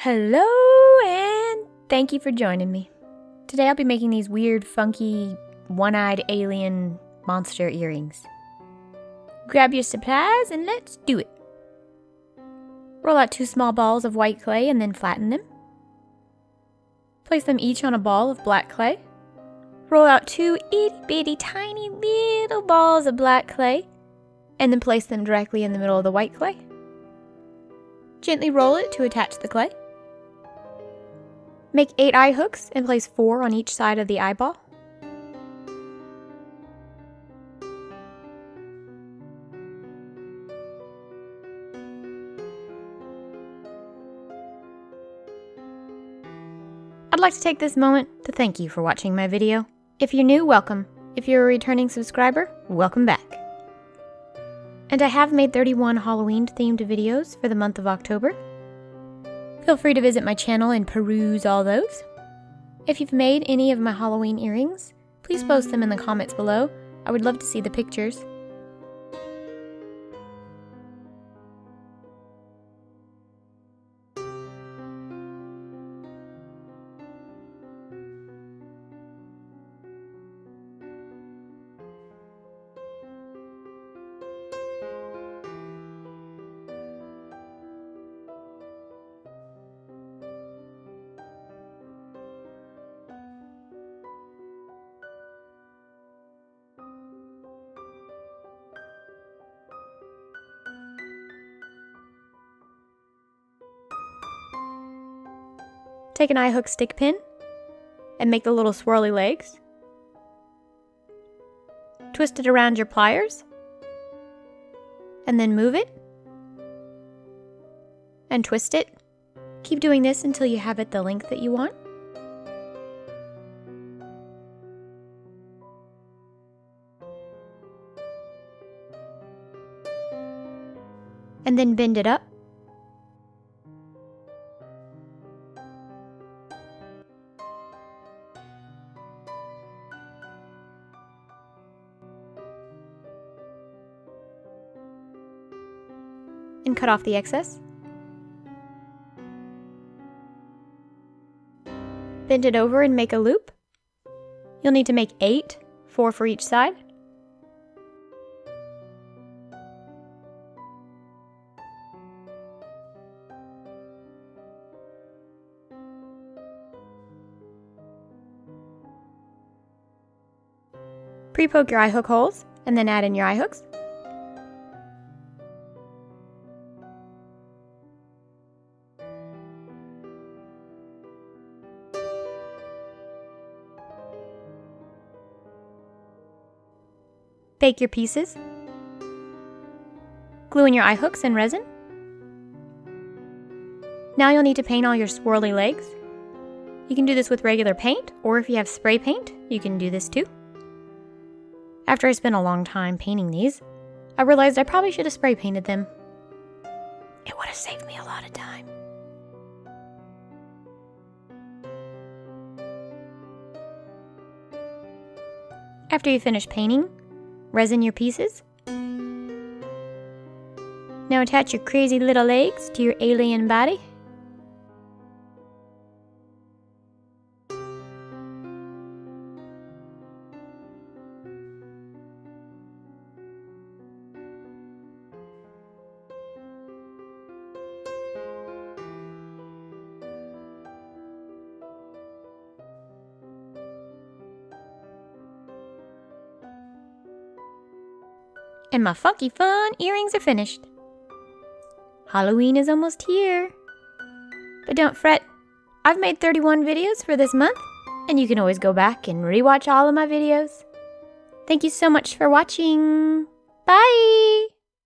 Hello, and thank you for joining me. Today I'll be making these weird, funky, one-eyed alien monster earrings. Grab your supplies and let's do it. Roll out 2 small balls of white clay and then flatten them. Place them each on a ball of black clay. Roll out 2 itty-bitty tiny little balls of black clay and then place them directly in the middle of the white clay. Gently roll it to attach the clay. Make 8 eye hooks and place 4 on each side of the eyeball. I'd like to take this moment to thank you for watching my video. If you're new, welcome. If you're a returning subscriber, welcome back. And I have made 31 Halloween-themed videos for the month of October. Feel free to visit my channel and peruse all those. If you've made any of my Halloween earrings, please post them in the comments below. I would love to see the pictures. Take an eye hook stick pin and make the little swirly legs. Twist it around your pliers and then move it and twist it. Keep doing this until you have it the length that you want. And then bend it up. And cut off the excess. Bend it over and make a loop. You'll need to make 8, 4 for each side. Pre-poke your eye hook holes and then add in your eye hooks. Bake your pieces. Glue in your eye hooks and resin. Now you'll need to paint all your swirly legs. You can do this with regular paint, or if you have spray paint, you can do this too. After I spent a long time painting these, I realized I probably should have spray painted them. It would have saved me a lot of time. After you finish painting, resin your pieces. Now attach your crazy little legs to your alien body. And my funky fun earrings are finished. Halloween is almost here. But don't fret, I've made 31 videos for this month, and you can always go back and rewatch all of my videos. Thank you so much for watching. Bye!